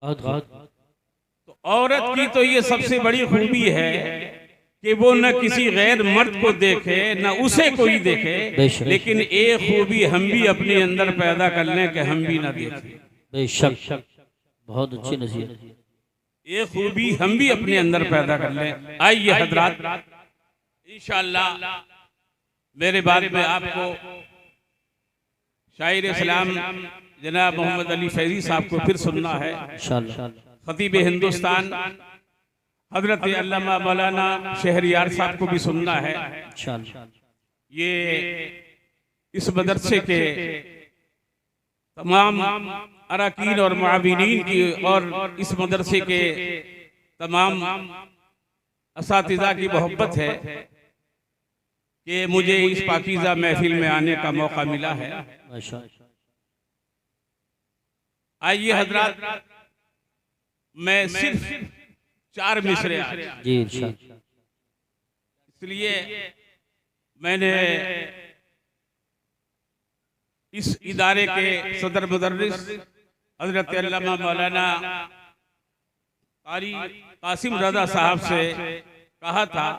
तो औरत की तो ये सबसे बड़ी खूबी है कि वो न किसी गैर मर्द को देखे न उसे कोई देखे, लेकिन एक खूबी हम भी अपने अंदर पैदा कर लें कि हम भी ना देखें। बेशक, बहुत अच्छी नसीहत। ये खूबी हम भी अपने अंदर पैदा कर लें। आइए हजरात, इंशाअल्लाह मेरे बाद में आपको शायर इस्लाम जनाब मोहम्मद अली फैजी साहब को फिर सुनना है। खतीब हिंदुस्तान हजरत अल्लामा मौलाना शहरियार साहब को भी सुनना है। ये इस मदरसे के तमाम अरकान और मुआविनीन की और इस मदरसे के तमाम असातिज़ा की मोहब्बत है कि मुझे इस पाकीज़ा महफिल में आने का मौका मिला है। आइए हजरात, मैं सिर्फ 4 मिसरे इसलिए मैंने इस इदारे के सदर मुदर्रिस हजरत अल्लामा मौलाना कारी कासिम रज़ा साहब से कहा था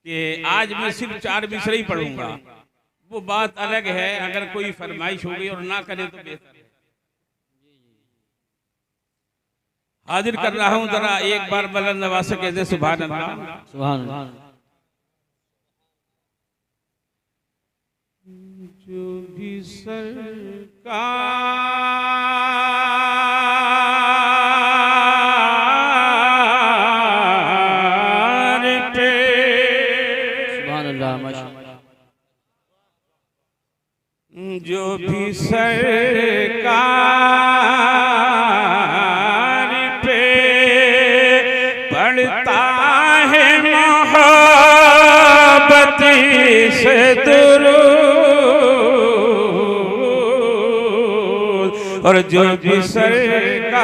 कि आज मैं सिर्फ 4 मिसरे ही पढ़ूंगा। वो बात अलग है, अगर कोई फरमाइश हो गई और ना करे तो बेहतर है। हाजिर कर रहा हूं, जरा एक बार बुलंद आवाज से कहते सुभान अल्लाह, सुभान अल्लाह। जो भी सरकार पे, सुभान अल्लाह, माशाअल्लाह। जो भी सरकार पढ़ता है मोहब्बत से दुरूद, और जो भी सरकार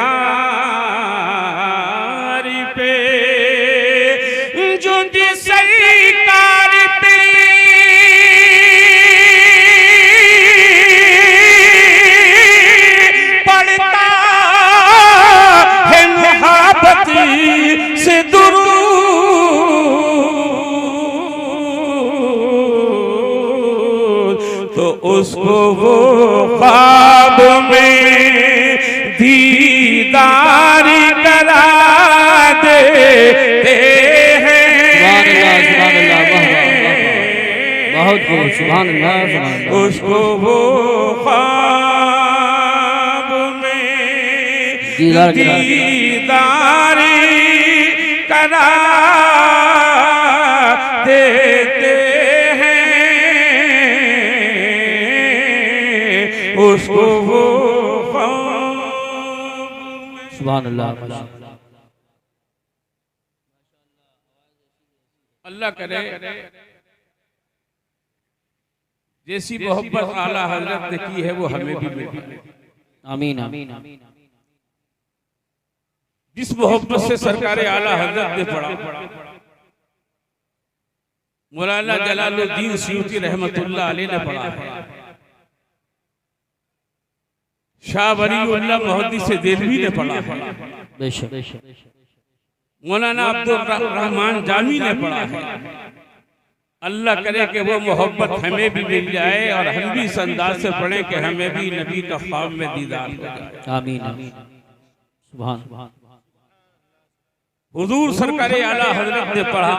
पे, जो भी सरकार पे पढ़ता है मोहब्बत से दुरूद, तो उसको वो ख्वाब में दीदार करा देते हैं। सुभान अल्लाह, बहुत खूब, सुभान अल्लाह। उसको वो ख्वाब में दीदार करा देते हैं। उसको वो सुभान अल्लाह। अल्लाह करे जैसी मोहब्बत आला हजरत ने की है वो हमें भी मिले। आमीन आमीन। जिस मोहब्बत से सरकार आला हजरत ने पढ़ा, मौलाना जलालुद्दीन सयूती रहमतुल्लाह अलैह ने पढ़ा, शाह वलीउल्लाह मुहद्दिस देलवी ने पढ़ा, मौलाना अब्दुल रहमान जामी ने पढ़ा है। अल्लाह करे कि वो मोहब्बत हमें भी मिल जाए और हम भी इस अंदाज से पढ़ें कि हमें भी नबी का ख्वाब में दीदार हो जाए। आमीन आमीन। सुभान। हुजूर सरकार आला हजरत ने पढ़ा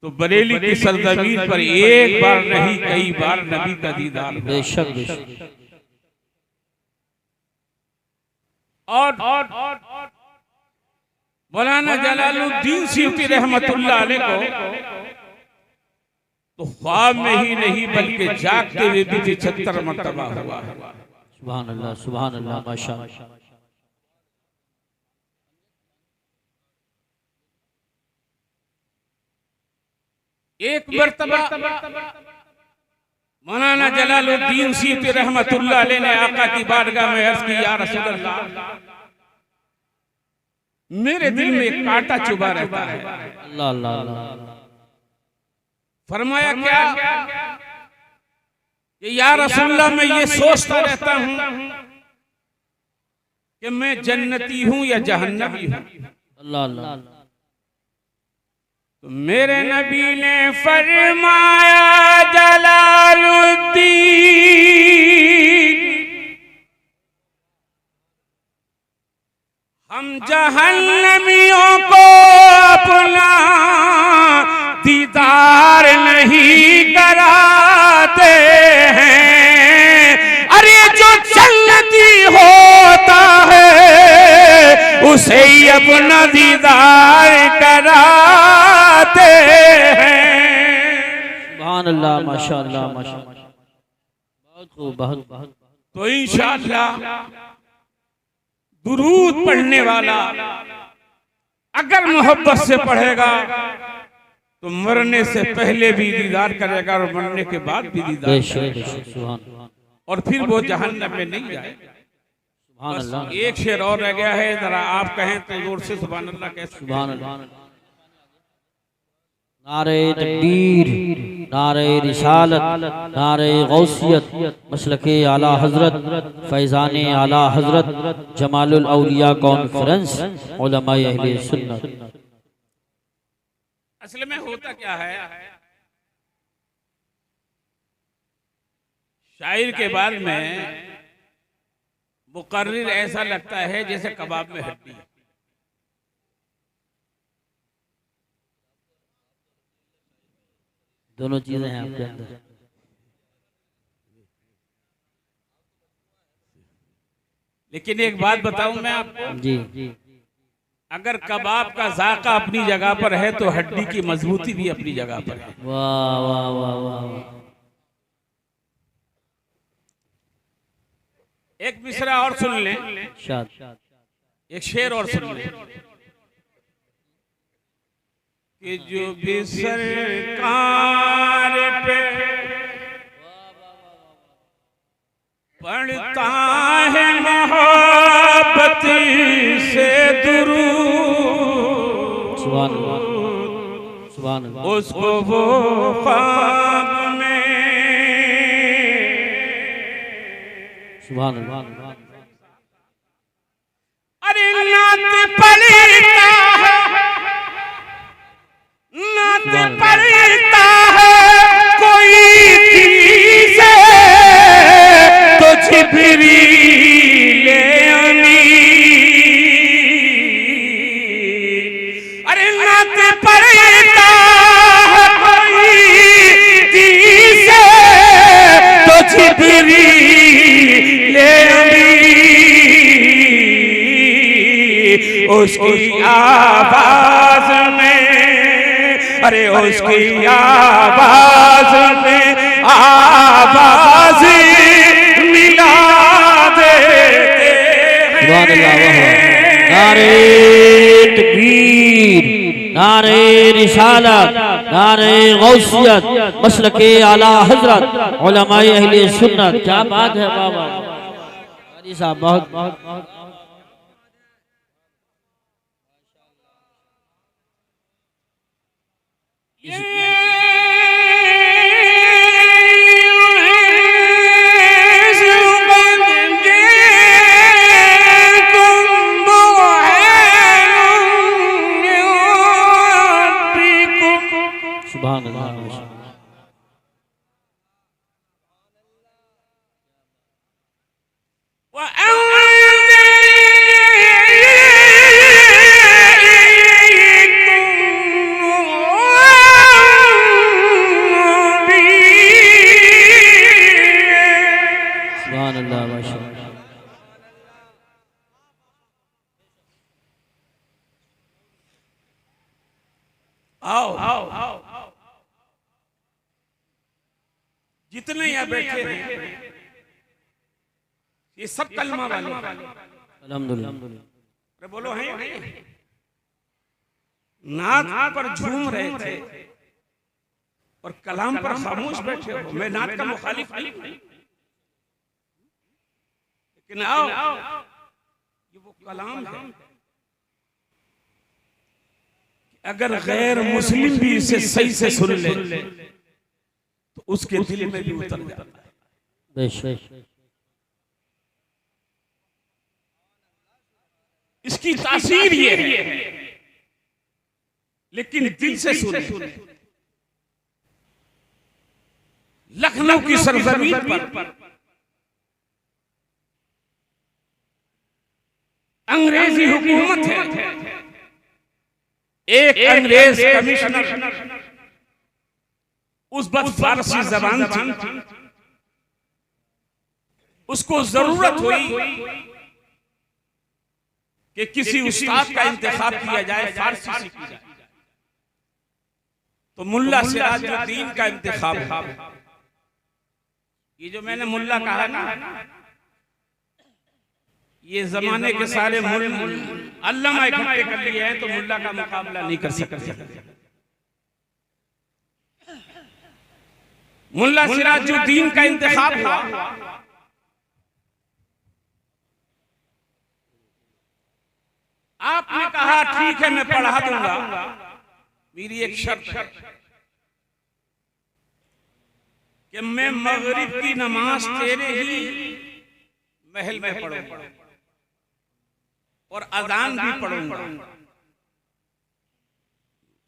तो बरेली की सरजमीन पर एक बार नहीं कई बार नबी का दीदार। बेशक बेशक। और मौलाना जलालुद्दीन सयूती रहमतुल्लाह अलैह को तो ख्वाब में ही नहीं बल्कि जागते हुए भी 76 मरतबा हुआ। सुभान अल्लाह, सुभान अल्लाह, माशाअल्लाह। एक मरतबा मौलाना जलालुद्दीन सयूती रहमतुल्लाह अलैह ने आका की बारगाह में अर्ज की, या रसूल अल्लाह, मेरे दिल में एक कांटा चुभा रहता है। अल्लाह अल्लाह अल्लाह। फरमाया क्या? कि या रसूल अल्लाह, मैं ये सोचता रहता हूं कि मैं जन्नती हूं या जहन्नमी हूं। अल्लाह अल्लाह तो मेरे नबी ने फरमाया जलालुद्दीन, हम जहन्नमियों को अपना दीदार नहीं कराते हैं। अरे जो जन्नती होता है उसे ही अपना दीदार कराते हैं। सुभान अल्लाह माशाअल्लाह माशाअल्लाह बहुत खूब बहुत बहुत। तो इंशाअल्लाह दुरूद पढ़ने वाला अगर मोहब्बत से पढ़ेगा तो मरने से पहले भी दीदार करेगा और मरने के बाद भी दीदार बेशक करेगा, बेशक सुभान और फिर वो जहन्नम में नहीं जाएगा। सुभान बस अल्लाह एक शेर और रह गया है, जरा आप कहें तो जोर से सुभान अल्लाह कह सकते सुभान हैं। अल्लाह। नारे तकबीर, नारे रिसालत, नारे गौसियत, मसलके आला हजरत, फैजाने आला हजरत, जमालुल औलिया कॉन्फ्रेंस, उलमाए अहले सुन्नत। असल में होता क्या है, शायर के बाद में मुकर्रिर ऐसा लगता है जैसे कबाब में हड्डी है। दोनों चीजें हैं आपके अंदर। लेकिन एक बात बताऊं मैं आपको, जी अगर कबाब का जायका अपनी जगह पर है तो हड्डी की मजबूती भी अपनी जगह पर है। वाह वाह वाह वाह। एक मिसरा और सुन लें, शाद एक शेर और सुन लें कि जो भी सरकार पे पढ़ता है मोहब्बत से दुरूद, सुभान अल्लाह सुभान अल्लाह। उसको वो ख्वाब में सुभान अल्लाह। अरे नात पढ़ता है, नात पढ़ता है कोई चीज़ तो जिब्रील अमीन। अरे नात पढ़ता है कोई चीज़ तो जिब्रील अमीन। उसकी आवाज में, अरे उसकी आवाज में आवाज मिला देते सुभान अल्लाह वाह। नारे तकबीर, नारे रिसालत, नारे गौसियत, मसलके आला हजरत, उलमाए अहले सुन्नत। क्या बात है बाबा कारी साहब, बहुत बहुत बहुत। सुभान अल्लाह। सुभान अल्लाह माशाअल्लाह। आओ आओ आओ, जितने यहाँ बैठे हैं ये सब कलमा वाले हैं। अल्हम्दुलिल्लाह। अरे बोलो हैं, नात पर झूम रहे थे और कलाम पर खामोश बैठे हो। मैं नात का मुखालिफ नहीं, लेकिन आओ ये वो कलाम है, अगर गैर मुस्लिम भी इसे सही से सुन ले तो उसके दिल में भी उतर जाता है। बेशक इसकी तासीर ये है, लेकिन दिल से सुने। लखनऊ की सरजमीन पर अंग्रेजी हुकूमत है। एक अंग्रेज कमिश्नर उस वक्त फारसी जबान थी, उसको जरूरत हुई कि किसी उस्ताद का इंतखाब किया जाए, फारसी सीखी जाए। तो मुल्ला सिराजुद्दीन का इंतखाब था। ये जो मैंने मुल्ला कहा ना, ये जमाने के सारे अल्लामा इकट्ठे कर लिए हैं, तो मुल्ला का मुकाबला नहीं कर सकते। मुल्ला सिराजुद्दीन का इंतखाब हुआ। आपने कहा ठीक है मैं पढ़ा दूंगा, मेरी एक शर्त है कि मैं मगरिब की नमाज तेरे ही महल में पढ़ूंगा और अजान भी पढ़ूंगा।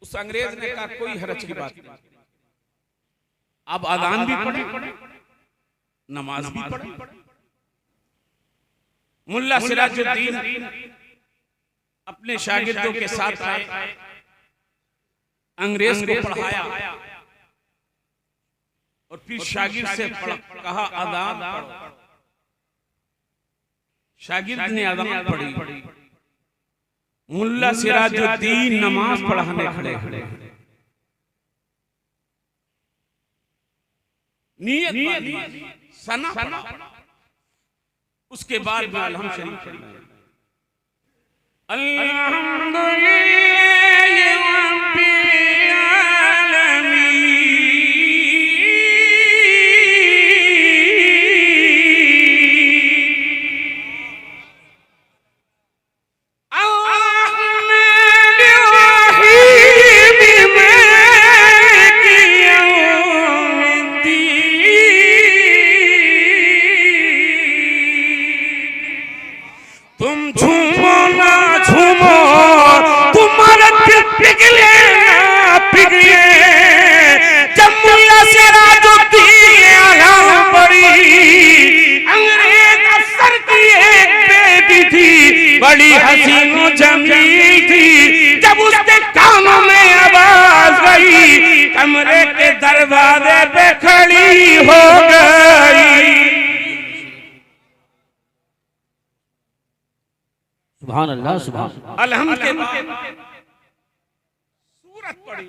उस अंग्रेज ने कहा कोई हरज की बात नहीं, आप अजान भी पढ़े, नमाज भी पढ़े। मुल्ला सिराजुद्दीन अपने शागिर्दों के साथ आए, अंग्रेज को पढ़ाया और फिर शागिर्द से कहा अजान पढ़ो। शागिर्द ने अजान पढ़ी, मुल्ला सिराजुद्दीन नमाज पढ़ाने खड़े। नियत सना पढ़ा, उसके बाद में अलहम शरीफ पढ़ना। बड़ी हसीन जमील थी, जब उसके कानों में आवाज गई, कमरे के दरवाजे पे खड़ी हो गई। सुभान अल्लाह, सुभान अल्लाह। अलहम्द के बाद सूरत पड़ी,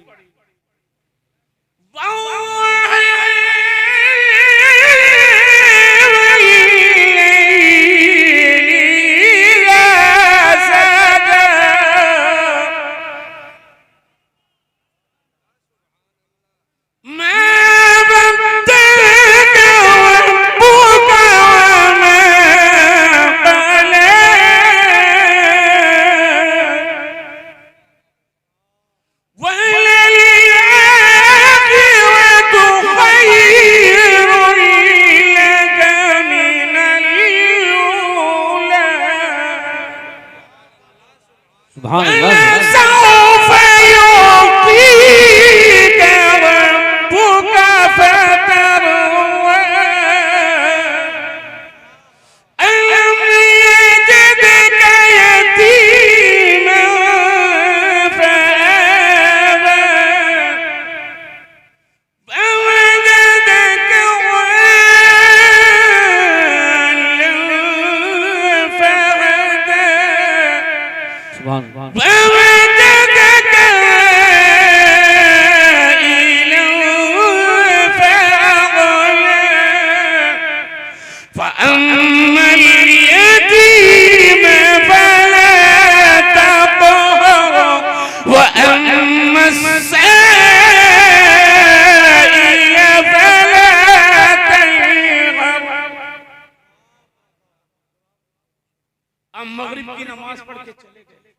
मगरिब की नमाज पढ़ के चले गए।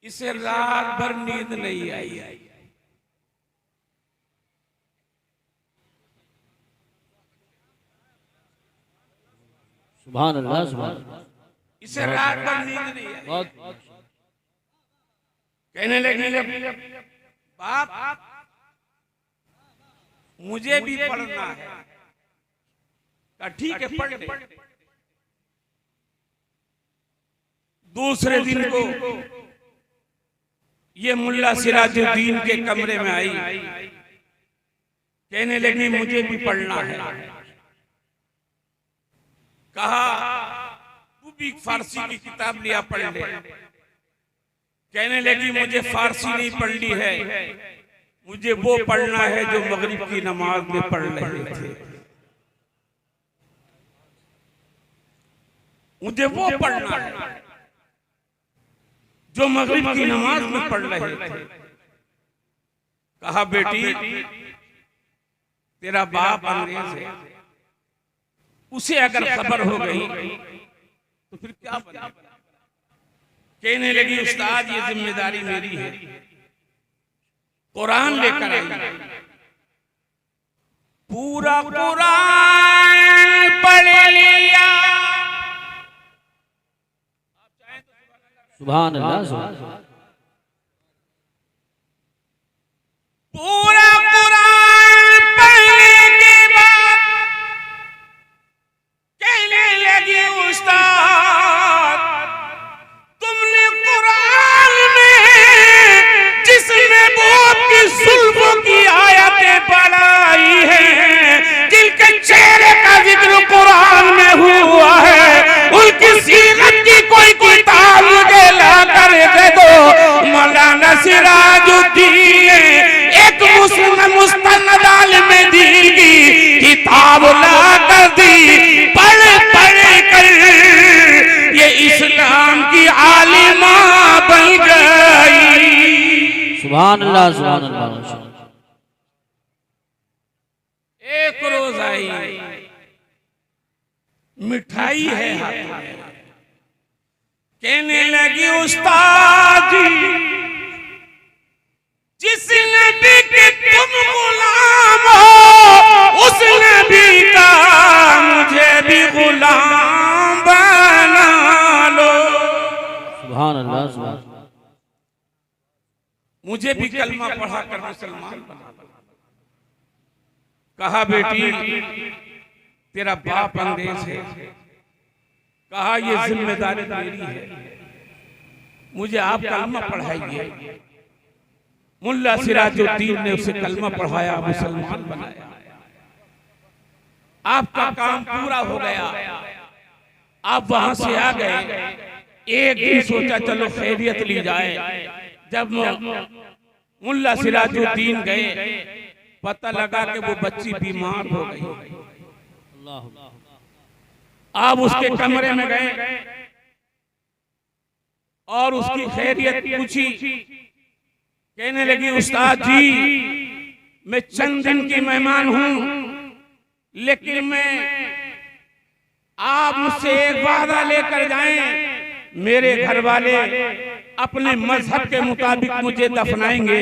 इसे रात भर नींद नहीं आई। सुभान अल्लाह, सुभान अल्लाह। इसे रात भर नींद नहीं आई। बहुत कहने लगी बाप मुझे भी पढ़ना है। कहा ठीक है पढ़ ले। दूसरे दिन को ये मुल्ला सिराजुद्दीन के कमरे में आई, कहने लगी मुझे भी पढ़ना है। कहा तू भी फारसी की किताब लिया पढ़ ले। कहने लगी मुझे फारसी नहीं पढ़नी है, मुझे वो पढ़ना है जो मगरिब की नमाज में पढ़ रहे थे। मुझे वो पढ़ना है जो मगरिब की नमाज में पढ़ रहे थे। कहा बेटी तेरा बाप अंग्रेज है, उसे अगर खबर हो गई तो फिर क्या बनेगा। कहने लगी उस्ताद ये जिम्मेदारी मेरी है। कुरान लेकर आई, पूरा कुरान पढ़ लिया। सुभान अल्लाह, सुभान अल्लाह। पूरा कुरान पढ़ने के बाद कहने लगी उस्ताद तुमने कुरान में जिस महबूब की जुल्फों की आयतें पढ़ाई हैं, जिनके चेहरे का जिक्र कुरान में हुआ है, उनकी सीरत की कोई किताब मुझे ला कर दे दो। मौलाना सिराजुद्दीन एक मुस्तनद आलिम दीन की किताब ला कर दी। पढ़ पढ़ कर ये इस्लाम की आलिमा बन गई। सुभान अल्लाह, सुभान अल्लाह। एक रोज आई, मिठाई है हाथ में, कहने लगी उस्ताद जी जिस नबी के तुम गुलाम हो उस नबी का मुझे भी गुलाम बना लो। सुभान अल्लाह, सुभान अल्लाह। मुझे भी कलमा पढ़ा कर मुसलमान बना लो। कहा बेटी तेरा बाप अंग्रेज है। कहा ये जिम्मेदारी मेरी है, मुझे आप कलमा पढ़ाइए। मुल्ला सिराजुद्दीन ने उसे कलमा पढ़ाया, मुसलमान बनाया। आपका काम पूरा हो गया, आप वहां से आ गए। एक दिन सोचा चलो खैरियत ली जाए। जब मुल्ला सिराजुद्दीन गए, पता लगा कि वो बच्ची बीमार हो गई। आप उसके कमरे में गए और उसकी खैरियत पूछी। कहने लगी उस्ताद जी मैं चंद दिन की मेहमान हूं, लेकिन मैं आप मुझसे एक वादा लेकर जाएं, मेरे घर वाले अपने मजहब के मुताबिक मुझे दफनाएंगे,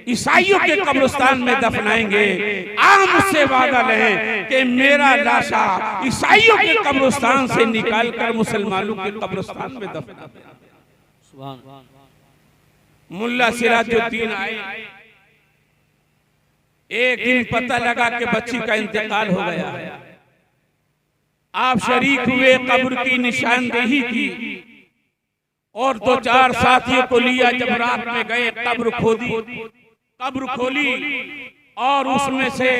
ईसाइयों के कब्रिस्तान में दफनाएंगे। आप मुझसे वादा लें कि मेरा लाशा ईसाइयों के कब्रिस्तान से निकालकर मुसलमानों के कब्रिस्तान में दफना दें। मुल्ला सिराजुद्दीन आए। एक दिन पता लगा कि बच्ची का इंतकाल हो गया। आप शरीक हुए, कब्र की निशानदेही की और दो चार साथियों को लिया। जब रात में गए, कब्र खोली और उसमें से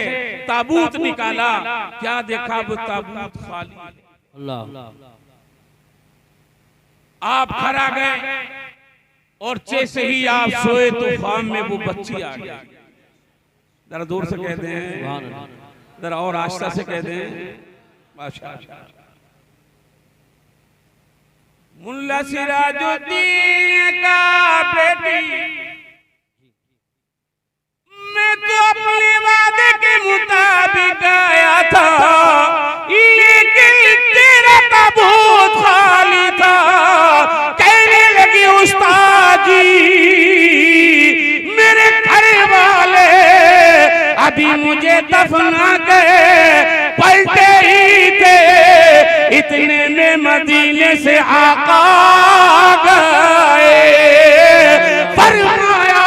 ताबूत निकाला। क्या देखा? वो ताबूत खाली। अल्लाह। आप खड़ा गए और जैसे ही आप सोए तो ख्वाब में वो बच्ची आ गई। जरा दूर से कहते हैं, जरा और आस्था से कहते हैं माशाअल्लाह। मुल्ला सिराजुद्दीन का बेटी मैं तो अपने वादे के मुताबिक आया था, लेकिन तेरा ताबूत खाली था। कहने लगी उस्ताद जी मेरे घर वाले अभी मुझे दफना के पलटे ही थे, इतने में मदीने से आका गए, फरमाया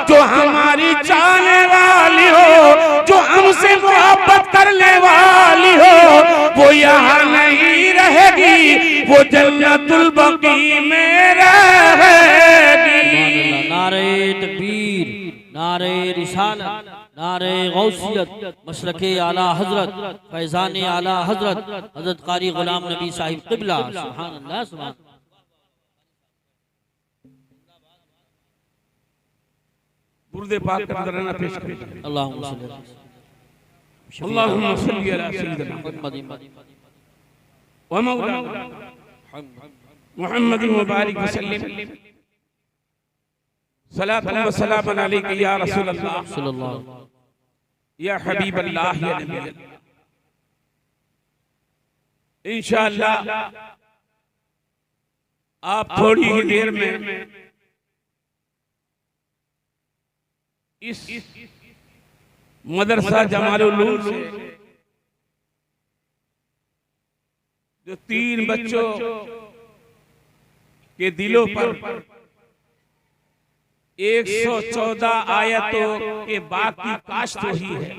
जो हमारी चाहने वाली हो, जो हमसे मोहब्बत करने वाली हो, वो यहाँ नहीं रहेगी, वो जन्नतुल बकी में रहेगी। नारे तकबीर, नारे रिसालत, नारे गौसियत, मशरके आला हजरत, फैजान आला हजरत, हजरत कारी गुलाम नबी साहिब क़िबला। सुभान अल्लाह, सुभान। दुरूद पाक का नजराना पेश करें। अल्लाहुम्मा सल्ली अला सय्यिदना व मौलाना मुहम्मद मुबारक वसल्लम। सलातु व सलाम अलैका या रसूल अल्लाह सल्लल्लाहु या हबीब अल्लाह या नबी अल्लाह। इंशाअल्लाह आप थोड़ी ही देर में इस मदरसा जमालुल उलूम से जो 3 बच्चों के दिलों पर 114 आयतों के बाद की काश्त हुई है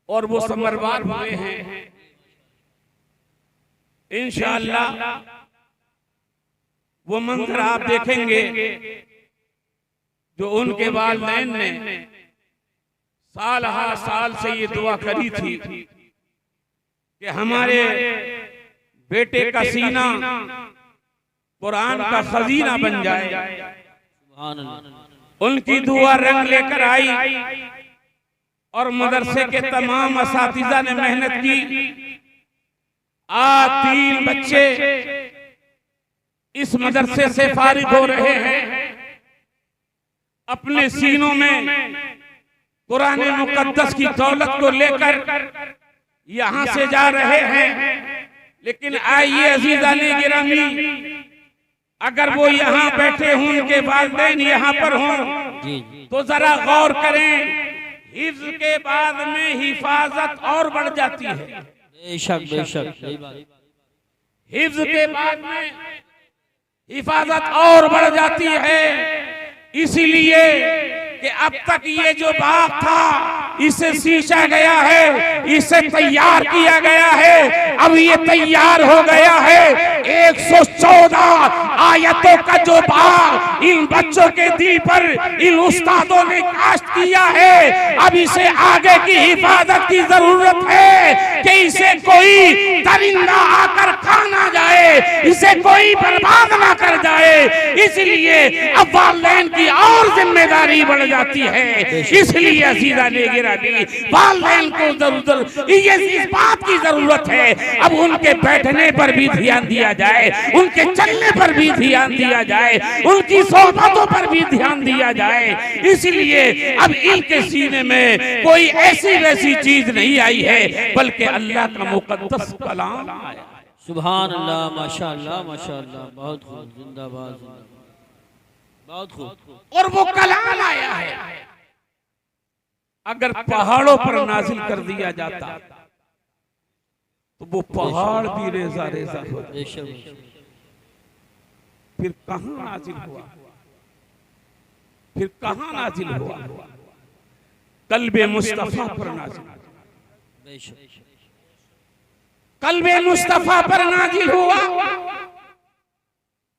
और वो समरवार हुए हैं, इंशाअल्लाह वो मंजर आप देखेंगे जो उनके वालिदैन ने साल हर साल से ये दुआ करी थी कि हमारे बेटे का सीना कुरान का खजीना बन जाए। उनकी दुआ रंग लेकर आई और मदरसे के तमाम असातिज़ा ने मेहनत की। आज 3 बच्चे इस मदरसे से फारिग हो रहे हैं, अपने सीनों में कुरान मुकद्दस की दौलत को लेकर यहां से जा रहे हैं। लेकिन आइए अजीज़ाने गिरामी, अगर वो यहाँ बैठे हों, उनके वालिदैन यहाँ पर हों, तो जरा गौर करें, हिफ्ज़ के बाद में हिफाजत और बढ़ जाती है। बेशक बेशक, हिफ्ज़ के बाद में हिफाजत और बढ़ जाती है। इसीलिए कि अब तक ये जो बाग था इसे सींचा गया है, इसे तैयार किया गया है, अब ये तैयार हो गया है। 114 आयतों का जो बाग इन बच्चों के दिल पर इन उस्तादों ने काश्त किया है, अब इसे आगे की हिफाजत की जरूरत है कि इसे कोई दरिंदा आकर खा ना जाए, इसे कोई बर्बाद ना कर जाए। इसलिए अब वालिदैन की और जिम्मेदारी बढ़ जाती है। इसलिए अज़ीज़ाने गिरामी, वालिदैन को जरूर ये इस बात की जरूरत है अब उनके बैठने पर भी ध्यान दिया जाए, उनके चलने पर भी ध्यान दिया जाए, उनकी सोहबतों पर भी ध्यान दिया जाए। इसलिए अब इनके सीने में कोई ऐसी वैसी चीज नहीं आई है, बल्कि अल्लाह का मुकद्दस कलाम आया। सुभान अल्लाह, माशाअल्लाह माशाअल्लाह, बहुत खूब, जिंदाबाद जिंदाबाद, बहुत खूब। और वो कलाम आया है, अगर पहाड़ों पर नाजिल कर दिया जाता तो वो पहाड़ भी रेजा रेजा होते। फिर कहां नाजिल हुआ, फिर कहां नाजिल हुआ? कल्बे मुस्तफा पर नाजिल, कल्बे मुस्तफा पर नाजिल हुआ।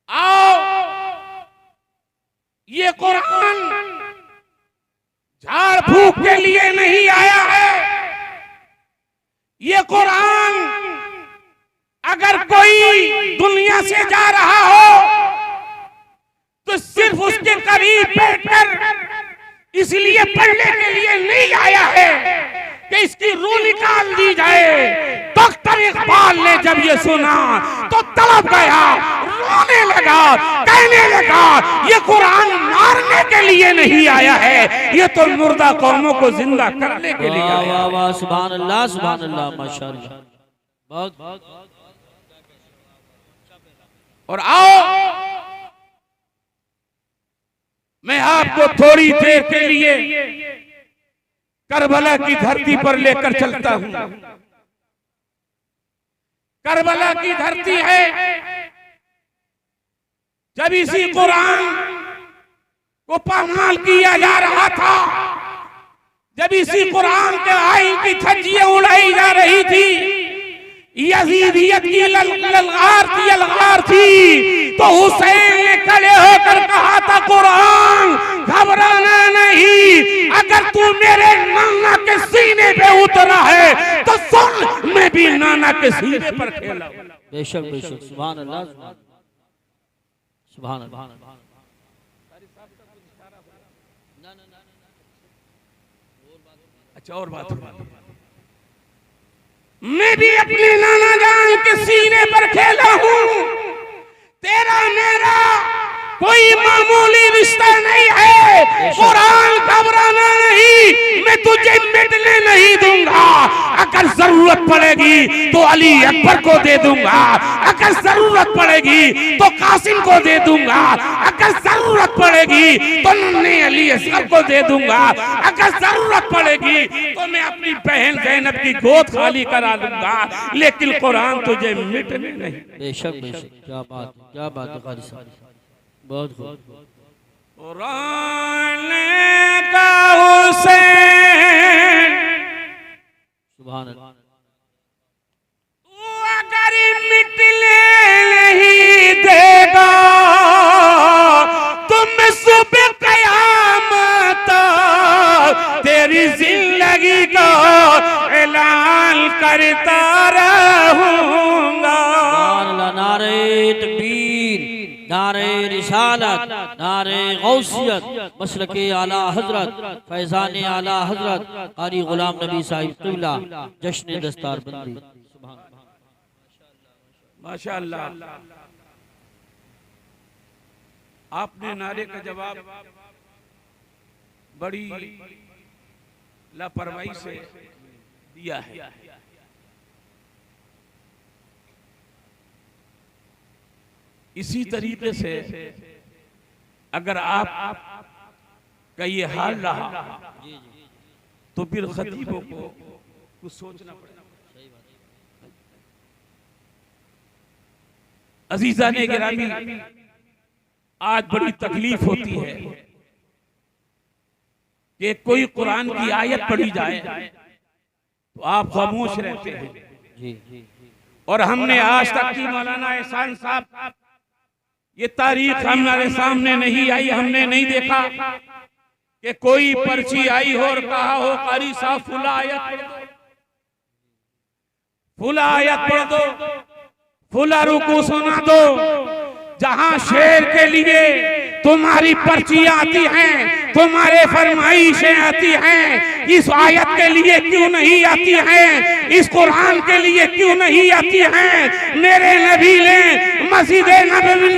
आओ, ये कुरान झाड़ फूक के लिए नहीं आया है। ये कुरान अगर कोई दुनिया से जा रहा हो तो सिर्फ उसके करीब बैठकर इसलिए पढ़ने के लिए नहीं आया है कि इसकी रूह निकाल दी जाए। डॉक्टर इकबाल ने जब ये सुना तो तड़प गया, रोने लगा, कहने लगा ये कुरान मारने के लिए नहीं आया है, ये तो मुर्दा कौमों को जिंदा करने के लिए आया। वाह वाह, सुभान अल्लाह सुभान अल्लाह, माशाअल्लाह, बहुत। और आओ, मैं आपको थोड़ी देर के लिए करबला की धरती पर लेकर चलता हूं। करबला की धरती है। जब इसी कुरान को पामाल किया जा रहा था, जब इसी कुरान के आइन की धज्जियां उड़ाई जा रही थी, यजीदियत की ललकार थी, तो हुसैन ने खड़े होकर कहा था, कुरान घबराना नहीं, अगर तू मेरे नाना के सीने पे उतरा है तो सुन, मैं भी नाना के सीने पर खेला। बेशक बेशक, सुभान अल्लाह, सुभान अल्लाह। अच्छा, और बात मैं भी अपने नाना जान के सीने पर खेला हूँ। तेरा मेरा कोई मामूली रिश्ता नहीं है। कुरान घबराना नहीं, मैं तुझे मिटने नहीं दूंगा। अगर जरूरत पड़ेगी तो अली अकबर को दे दूंगा, अगर जरूरत पड़ेगी तो कासिम को दे दूंगा, अगर जरूरत पड़ेगी तो नन्हे अली असगर को दे दूंगा, अगर जरूरत पड़ेगी तो मैं अपनी बहन ज़ैनब की गोद खाली करा दूंगा, लेकिन कुरान तुझे मिटने नहीं। बेशक बेशक, क्या बात, क्या बात है कारी साहब, बहुत खूब। कुरान का हुसैन, सुभान अल्लाह। तू अगर मिटने नहीं देगा तुम सुबह क़यामत तेरी जिंदगी का ऐलान करता रहूंगा। नारे तकबीर, नारे रिसालत, नारे गौसियत, मसलके आला हजरत, फैजान आला हजरत कारी गुलाम नबी साहिब क़िबला, जश्न दस्तार बंदी। माशाअल्लाह, आपने नारे का जवाब बड़ी लापरवाही से दिया है। इसी तरीके से अगर आप का ये हाल रहा तो फिर खतीबों को कुछ सोचना पड़ेगा। अजीजा ने गिरामी, आज बड़ी तकलीफ होती है कि कोई कुरान की आयत पढ़ी जाए तो आप खामोश रहते हैं। और हमने आज तक की मौलाना एहसान साहब, ये तारीख हमारे सामने नहीं आई, हमने नहीं देखा कि कोई पर्ची आई हो और कहा हो कारी साहब फुला आयत पढ़ दो, फुला आयत पढ़ दो, फुला रुकू सुना दो। जहां शेर के लिए तुम्हारी पर्चियां आती हैं, तुम्हारे फरमाइशें आती हैं, इस आयत के लिए क्यों नहीं आती हैं? इस कुरान के लिए क्यों नहीं आती हैं? मेरे नबी ने मस्जिद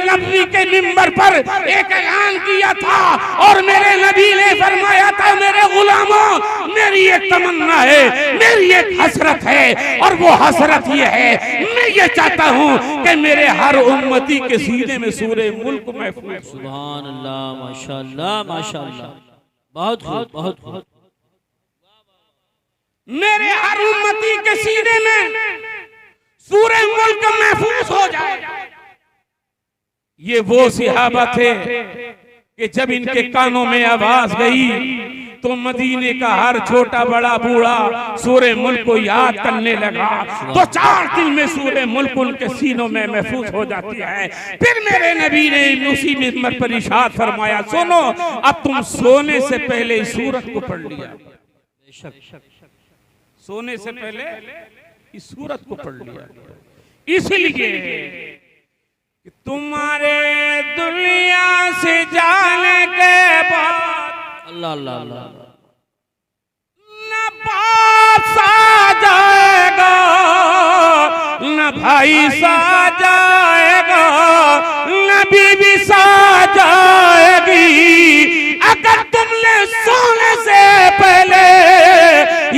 नबवी के मिंबर पर एक ऐलान किया था और मेरे नबी ने फरमाया था, मेरे गुलामों, मेरी एक तमन्ना है, मेरी एक हसरत है, और वो हसरत ये है, मैं ये चाहता हूँ कि मेरे हर उम्मती के सीने में सूरे मुल्क महफूज। सुभान अल्लाह, माशाअल्लाह माशाअल्लाह, बहुत खूब, बहुत खूब। मेरे हर उम्मती के सीने में सूरे मुल्क महफूज हो जाए। ये वो सहाबा थे कि जब इनके कानों में आवाज गई तो मदीने का हर छोटा बड़ा बूढ़ा सूरे मुल्क को याद करने लगा। तो 4 दिन में सूरे मुल्क उनके सीनों में महफूज हो जाती है। फिर मेरे नबी ने उसी मिंबर पर इरशाद फरमाया, सुनो, अब तुम सोने से पहले इस सूरत को पढ़ लिया, सोने से पहले इस सूरत को पढ़ लिया, इसलिए कि तुम्हारे दुनिया से जाने के बाद अल्लाह अल्लाह अल्लाह, न बाप सा जाएगा, न भाई सा जाएगा, न बीवी सा जाएगी। अगर तुमने सोने से पहले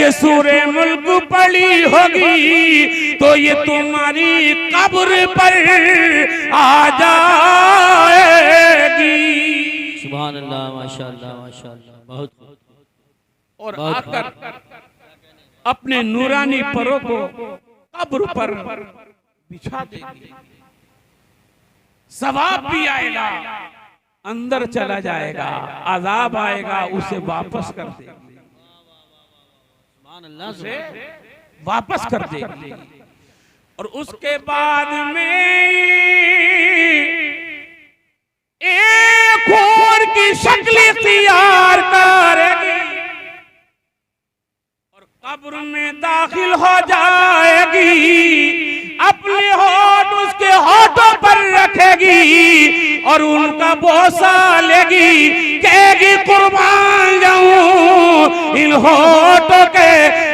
ये सूरे मुल्क पढ़ी होगी तो ये तुम्हारी कब्र पर आ जाएगी। सुभान अल्लाह, माशाअल्लाह माशाअल्लाह, बहुत खूब। और आकर अपने नूरानी परों को कब्र पर बिछा देगी, सवाब भी आएगा, अंदर चला जाएगा, अजाब आएगा, उसे वापस कर देगी, उसे वापस कर देगी। और उसके बाद में एक और की शक्ल इख्तियार करेगी और कब्र में दाखिल हो जाएगी, अपने होठ उसके होठों पर रखेगी और उनका बोसा लेगी, कहेगी कुर्बान जाऊं इन होठों के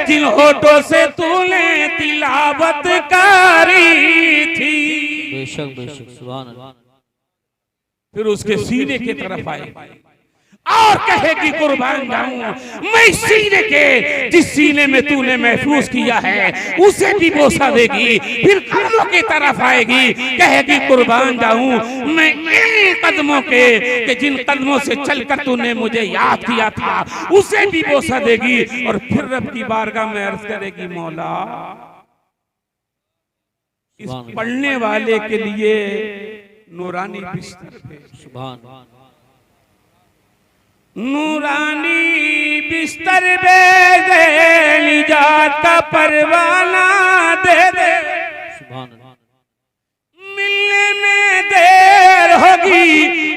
जिन होठों से तूने तिलावत करी थी। बेशक बेशक, सुभान अल्लाह। फिर उसके सीने की तरफ आए और कहेगी कुर्बान जाऊं मैं सीने के जिस सीने में तूने महफूज किया है उसे भी बोसा देगी। फिर कदमों की तरफ आएगी, कहेगी कुर्बान जाऊं मैं इन कदमों के कि जिन कदमों से चलकर तूने मुझे याद किया था उसे भी बोसा देगी। और फिर रब की बारगाह में अर्ज करेगी, मौला इस पढ़ने वाले के लिए नूरानी बिस्तर पे, सुभान, नूरानी बिस्तर पे दे, निजात का परवाना दे दे, सुभान, मिलने में देर होगी।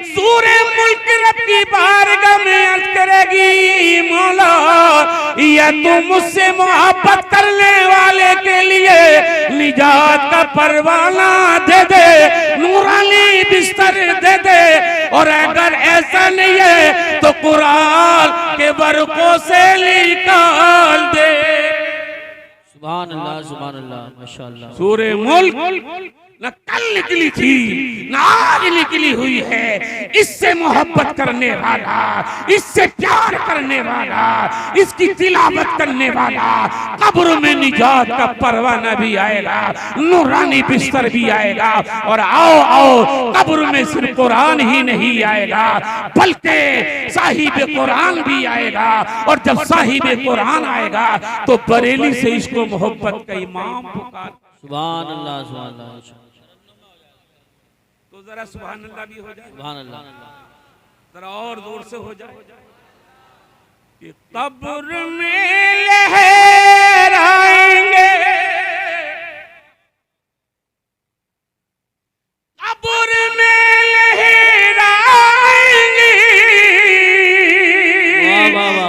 सूरे मुल्क रब की बारगाह में अर्ज करेगी, मौला या तू मुझसे मोहब्बत करने वाले के लिए निजात का परवाना दे दे, नूरानी बिस्तर दे दे। और अगर ऐसा नहीं है तो कुरान के बरकों से निकाल दे। सुभान अल्लाह, सुभान अल्लाह, माशाअल्लाह। सूरे मुल्क न कल निकली थी न आज निकली हुई है। इससे मोहब्बत करने वाला, इससे प्यार करने वाला, इसकी तिलावत करने वाला कब्र में निजात का परवाना भी आएगा, नूरानी बिस्तर भी आएगा। और आओ आओ कब्र में सिर्फ कुरान ही नहीं आएगा बल्कि साहिब कुरान भी आएगा। और जब साहिब कुरान आएगा तो बरेली से इसको मोहब्बत का इमाम पुकार। सुभान अल्लाह, सुभान अल्लाह। तो जरा सुभान अल्लाह भी हो जाए, सुभान अल्लाह। जरा और जोर से हो जाए कि कब्र में लहराएंगे, कब्र में लहराएंगे,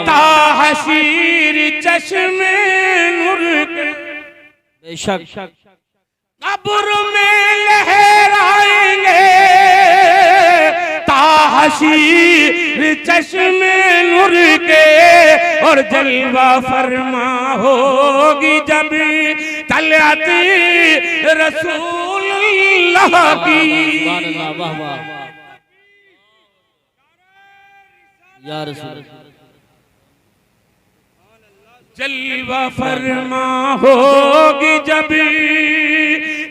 ताहशीर चश्मे नूर के। बेशक कब्र में लहराएंगे, ताहशीर चश्मे नूर के। और जलवा फरमा होगी जब तलआती रसूलुल्लाह की। सुभान अल्लाह, वाह वाह या रसूल। जलवा फरमा होगी जब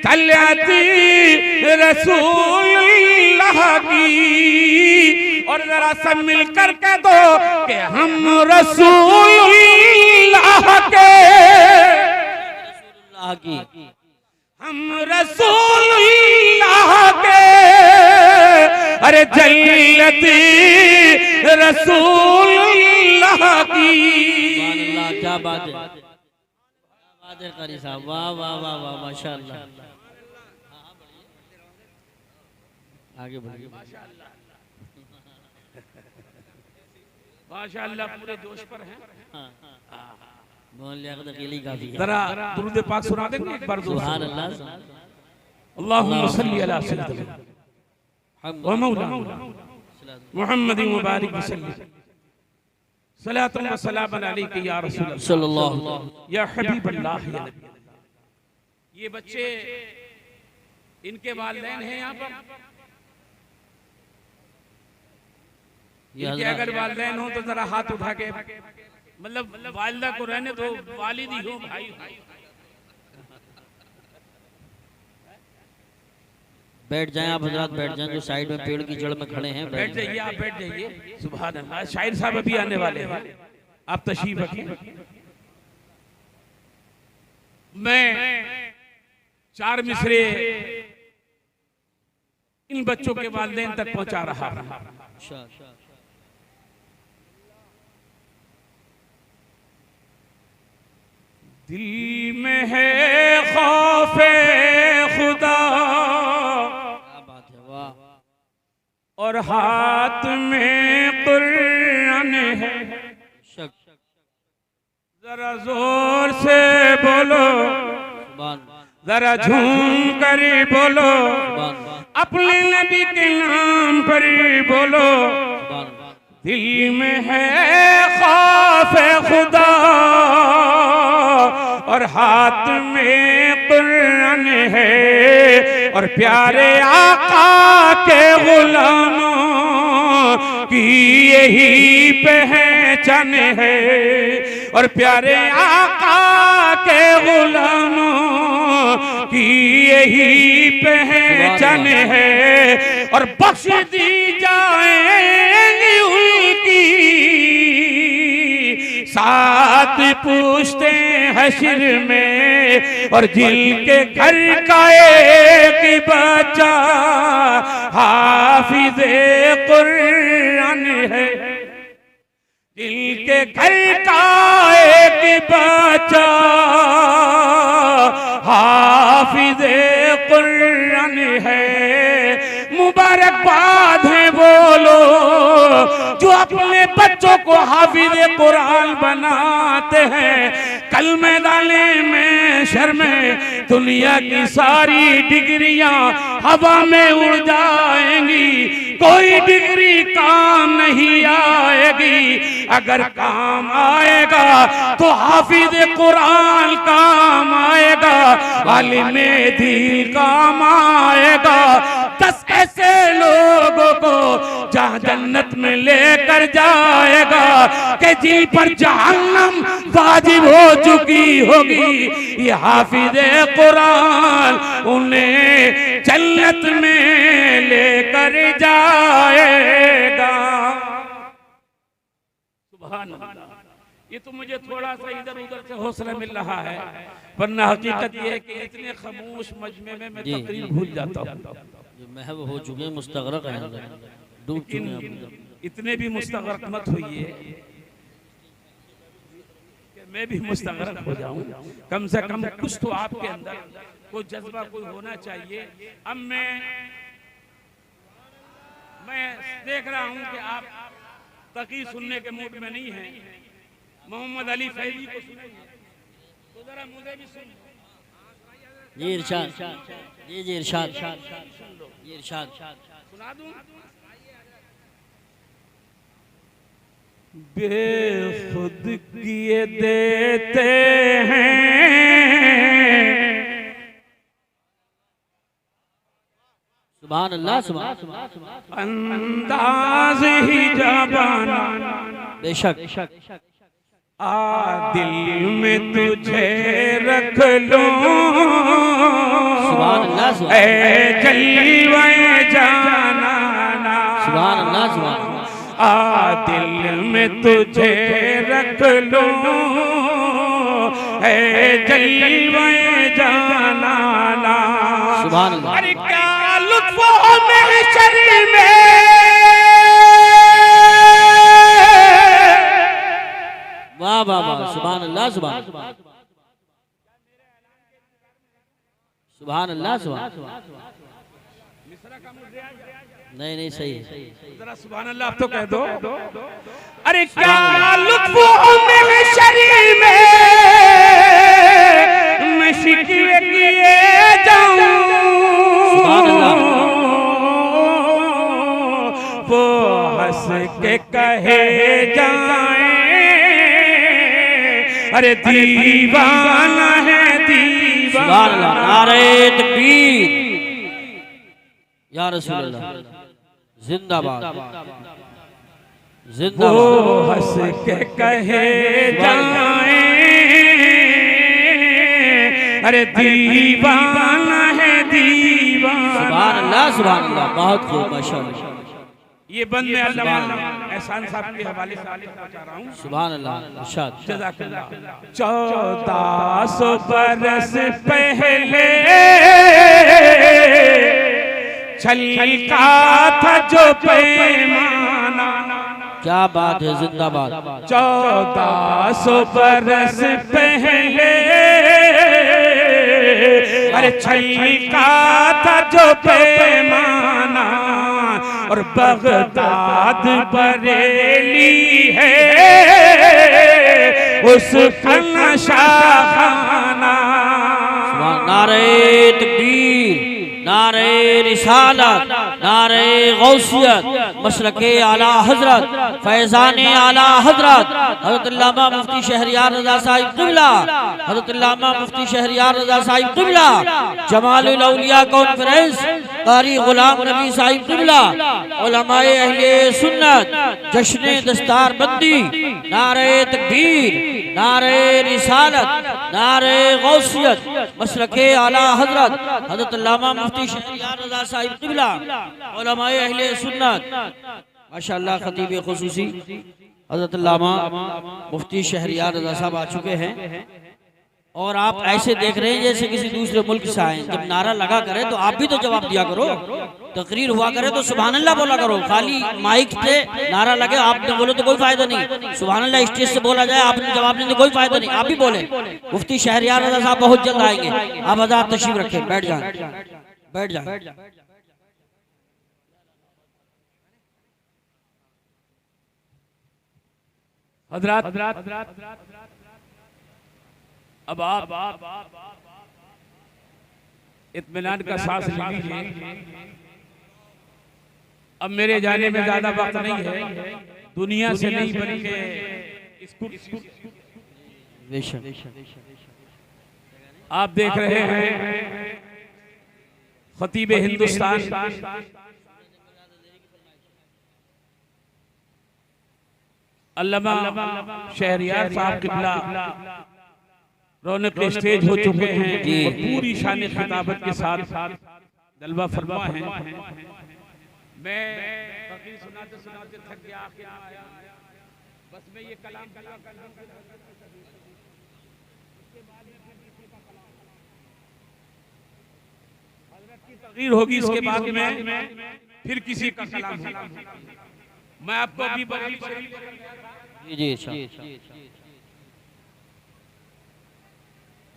तलआती रसूलुल्लाह की। और जरा सब मिलकर कह दो कि हम रसूलुल्लाह के, हम रसूलुल्लाह के। अरे जन्नती रसूलुल्लाह की। क्या बात है, क्या बात है कारी साहब, वाह वाह वाह वाह, माशाअल्लाह। आगे बढ़िए, माशाअल्लाह, पूरे जोश पर हैं। मोहल्ले का अकेली काफी है। जरा दुरूद पाक सुना देंगे एक बार? सुभान अल्लाह। अल्लाहुम्मा सल्ली अला सय्यिदिना व मौलाना मुहम्मदिन व बारिक वसल्लम सलातन व सलामन अलैका या रसूल अल्लाह सल्लल्लाहु या हबीब अल्लाह या नबी। ये बच्चे इनके वालिदैन हैं यहाँ पर। इनके अगर वालिदैन हो तो जरा हाथ उठा के, मतलब वालिदा को रहने दो, वालिदी हो भाई। बैठ जाएं आप हजरात, बैठ जाएं जो साइड में पेड़ की जड़ में खड़े हैं। बैठ जाइए, आप बैठ जाइए। सुभान अल्लाह। शाहिर साहब अभी आने वाले हैं, आप तशरीफ रखिए। मैं 4 मिसरे इन बच्चों के वालिदैन तक पहुंचा रहा है। दिल में है खौफे खुदा और हाथ में कुरान है। जरा जोर से बोलो, जरा झूम कर बोलो, अपने नबी के नाम पर बोलो। दिल में है खौफे खुदा और हाथ में कुरान है और प्यारे आका के गुलामों की यही पहचान है और प्यारे आका के गुलामों की यही पहचान है और बख्श दी जाएंगी उनकी साथ पूछते हश्र में और जिनके घर का एक बच्चा हाफिज़े कुरान है, जिनके घर का एक बच्चा हाफिज़े कुरान है। मुबारकबाद है बोलो जो अपने बच्चों को हाफिज़े कुरान बनाते हैं। कल मैदाने में शर्म दुनिया की सारी डिग्रियां हवा में उड़ जाएंगी, कोई डिग्री काम नहीं आएगी। अगर काम आएगा तो हाफिज़े कुरान काम आएगा, आलिमे दीन काम आएगा। 10 ऐसे लोगों को जहाँ जन्नत में लेकर जाएगा कि जिन पर जहन्नम वाजिब हो चुकी होगी, ये हाफिज़े कुरान उन्हें जन्नत में लेकर जाएगा। सुभान अल्लाह। ये तो मुझे थोड़ा सा इधर उधर से हौसला मिल रहा है, वरना हकीकत ये है कि इतने खामोश मजमे में मैं तकरीर भूल जाता हूँ। महव हो चुके मुस्तगरक हैं, डूब चुके हैं। इतने भी मुस्तगरक मत होइए कि मैं भी मुस्तगरक हो जाऊं। कम से कम कुछ तो आपके अंदर कोई जज्बा कोई होना चाहिए। अब मैं देख रहा हूं कि आप तकी सुनने के मूड में नहीं हैं। मोहम्मद अली फैजी को सुनेंगे तो जरा मुझे भी सुन। जी इरशाद, जी इरशाद, ये इरशाद सुना दूं। बेखुद किए देते हैं सुभान अल्लाह, सुभान अल्लाह। अंदाज ही जाबाना बेशक दिल में तुझे रख लो सुभान अल्लाह, ऐ जलवे जाना सुभान अल्लाह, सुभान दिल में तुझे रख लो ऐ जलवे जाना सुभान अल्लाह। अरे क्या लुत्फ हो महशर में, वाह वाह वाह, सुभान अल्लाह, सुभान सुभान अल्लाह, सुभान। नहीं नहीं सही है, जरा सुभान अल्लाह आप तो कह दो। अरे क्या लुत्फ महशर में मैं शिकवे किए जाऊं, वो हंस के कहे जाए अरे दीवाना है दीवाना। नारे तकबीर या रसूल अल्लाह, जिंदाबाद जिंदाबाद। वो हंस के कहे जाए अरे दीवाना है दीवाना। सुभान अल्लाह, सुभान अल्लाह, बहुत खूब माशाअल्लाह। ये बंद में अल्लामा एहसान साहब के हवाले से पहुंचा रहा हूँ। सुभान अल्लाह, इरशाद। जज़ाकल्लाह। 1400 बरस पहले छलका था जो पैमाना। क्या बात है, जिंदाबाद। 1400 बरस पहले अरे छलका था जो पैमाना, और बगदाद बरेली है उसका नशाखाना। नारे तकबीर, नारे रिसालत, नारे गौसियत, मशरके आला हजरत, फैजाने आला हजरत हजरत अल्लामा मुफ्ती शहरियार रजा साहिब क़िबला, हजरत अल्लामा मुफ्ती शहरियार रजा साहिब क़िबला, जमालुल औलिया कॉन्फ्रेंस, कारी गुलाम नबी साहिब क़िबला, उलमाए अहले सुन्नत, जश्न दस्तार बंदी, नारे तकबीर, नारे रिसालत, नारे गौसियत, मशरके आला हजरत हजरत अल्लामा मुफ्ती शहरियार रजा साहिब क़िबला, उलमाए अहले सुन्नत। माशाअल्लाह खतीब खुसूसी हजरत अल्लामा मुफ्ती शहरियार रजा साहब आ चुके हैं, और आप ऐसे देख रहे हैं जैसे किसी दूसरे मुल्क से आए। जब नारा लगा करे तो आप भी तो जवाब दिया करो, तकरीर हुआ करे तो सुभान अल्लाह बोला करो। खाली माइक से नारा लगे आपने बोलो तो कोई फायदा नहीं। सुभान अल्लाह स्टेज से बोला जाए, आपने जवाब नहीं तो कोई फायदा नहीं, आप भी बोले। मुफ्ती शहरियार रजा साहब बहुत जल्द आएंगे, आप आजाद तशरीफ रखें, बैठ जाए, बैठ जाए। हजरत अब आप इत्मीनान का सांस लीजिए। अब मेरे जाने में ज्यादा वक्त नहीं है, दुनिया से नहीं बल्कि आप देख रहे हैं खतीब हिंदुस्तान अल्लामा शहरियार साहब क़िबला रौनक स्टेज हो चुके हैं और पूरी शान खिताबत के साथ जलवा फरमा है। मैं तकरीर सुनाते सुनाते थक गया, बस मैं ये कलाम तकरीर होगी, इसके बाद में फिर किसी का कलाम होगा। मैं आपको अभी जी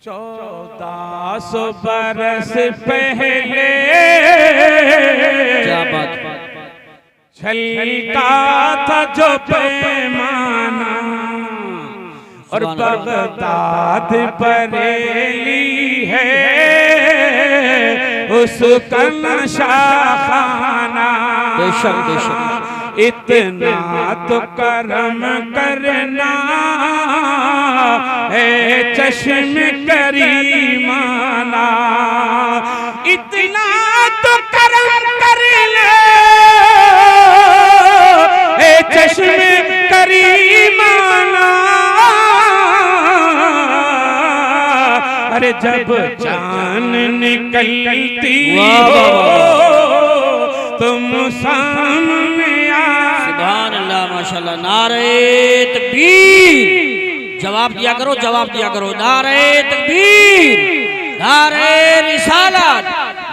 1400 बरस पहले क्या बात, छलका था जो पैमाना, और बगदाद बरेली है उसका नशाखाना। बेशक बेशक, इतना तो करम करना है चश्म करीमाना, इतना तो करम कर ले है चश्म करीमाना। अरे जब जान निकलती हो तुम सामने सुभान अल्लाह, माशाअल्लाह। नारे तकबीर, जवाब दिया करो, जवाब दिया करो। नारे तकबीर, नारे रिसालत,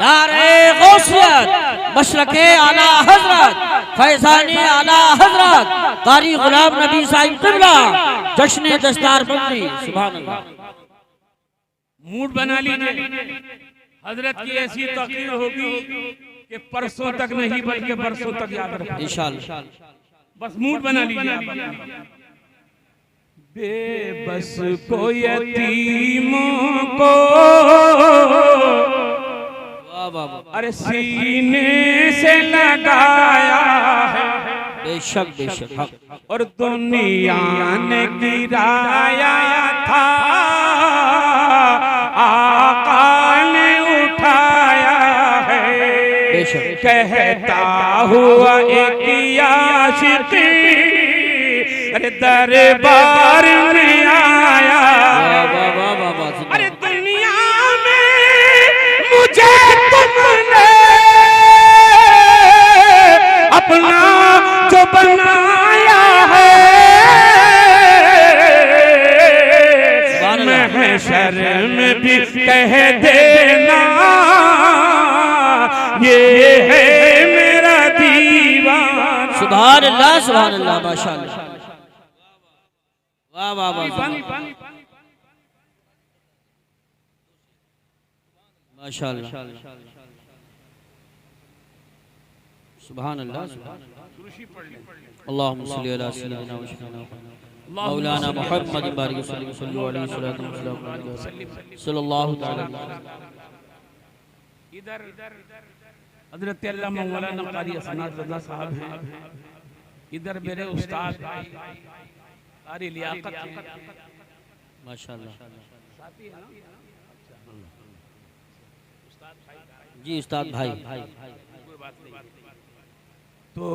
नारे गौसियत, मशरके आला हजरत, फैजाने आला हजरत, कारी गुलाम नबी साहिब क़िबला, जश्न दस्तार बंदी। सुभान अल्लाह। मूड बना लीजिए, हजरत की ऐसी तकरीर होगी कि परसों तक नहीं बल्कि बरसों तक याद रखें इंशाअल्लाह। बस मूड बना लीजिए। बेबस को यतीमों को अरे सीने से लगाया है, बेशक बेशक, और दुनिया ने गिराया था आका ने उठाया है। कहता हुआ एक आशिक दरबार में आया, अरे दुनिया में मुझे तुमने अपना महशर में भी कह देना ये है मेरा दीवाना। सुभान अल्लाह माशाअल्लाह। वाह वाह वाह माशाअल्लाह। सुभान अल्लाह। अल्लाहुम्मा सल्ली अला सय्यिदिना व मौलाना मुहम्मद बारिक सल्लल्लाहु अलैहि सल्लल्लाहु तआला। इधर हजरत अल्लामा मौलाना कारी हसनात रज़ा साहब हैं, इधर मेरे उस्ताद कारी लियाकत हैं माशाअल्लाह। जी उस्ताद भाई। तो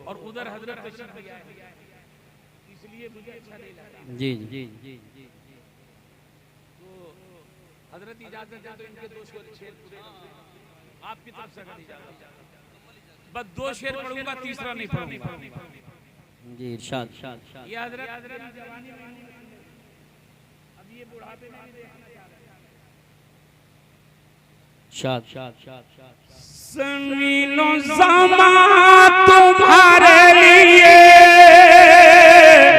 और उधर हजरत तशरीफ ले आए, इसलिए मुझे अच्छा नहीं लगा। जी जी तो हजरत इजाजत दे तो इनके दो शेर पूरे आपकी तरफ से अगर इजाजत, बस दो शेर पढ़ूंगा, तीसरा नहीं पढ़ूंगा। जी इरशाद। ये हजरत जवानी में, अब ये बुढ़ापे में भी देखना चाह रहे हैं। ज़मीनो ज़मा तुम्हारे लिए,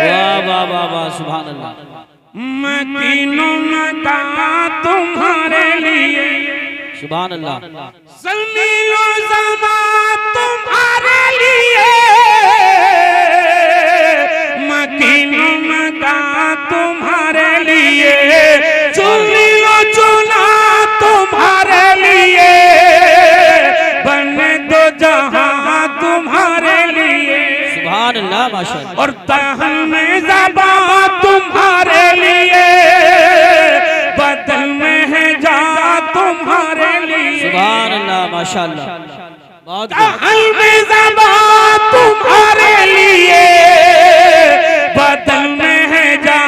वाह वाह वाह वाह सुभान अल्लाह। मदीनो मकान तुम्हारे लिए, सुभान अल्लाह। ज़मीनो ज़मा तुम्हारे लिए, मदीनो मकान तुम्हारे लिए, चुनियो चुना तुम्हारे लिए, बने दो जहां तुम्हारे लिए। सुभान अल्लाह माशाअल्लाह। और तहन में ज़बा तुम्हारे लिए, बदन में है जा तुम्हारे लिए। सुभान अल्लाह माशाअल्लाह। बहुत तहन में ज़बा तुम्हारे लिए, बदन में है जा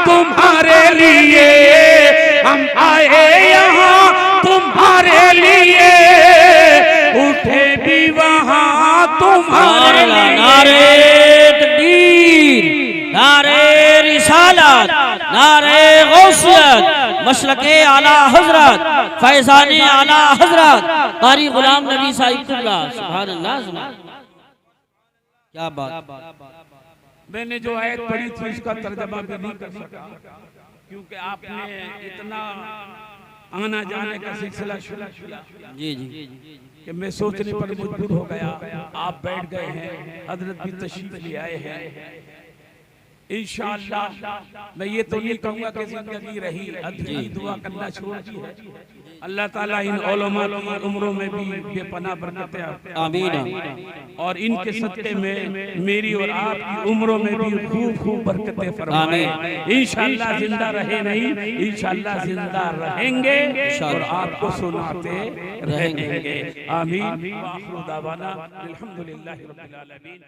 तुम्हारे लिए। हम आए यहाँ तुम्हारे लिए, उठे भी वहाँ तुम्हारे लिए। नारे तकबीर, नारे रिसालत, नारे गौसियत, मशरक़े आला हजरत, फैज़ाने आला हजरत कारी गुलाम नबी साहिब क़िबला। सुभान अल्लाह। क्या बात। मैंने जो आयत पढ़ी थी उसका तर्जमा भी नहीं कर सका, क्योंकि आपने इतना आना जाने का सिलसिला शुरू किया जी जी कि मैं सोचने पर मजबूर हो गया। आप बैठ गए हैं, हजरत भी तशरीफ ले आए हैं। इंशाअल्लाह मैं ये तो नहीं कहूँगा कि जिंदगी रही अधूरी, दुआ करना छोड़ दी है। अल्लाह ताला इन उलमा की उम्रों में भी बेपनाह बरकतें आमीन। और इनके सदक़े में मेरी और आपकी उम्रों में भी खूब खूब बरकतें फरमाए। इंशाअल्लाह जिंदा रहे नहीं, इंशाअल्लाह जिंदा रहेंगे और आपको सुनाते रहेंगे। आमीन। व आखिरु दावाना अल्हम्दुलिल्लाहि रब्बिल आलमीन।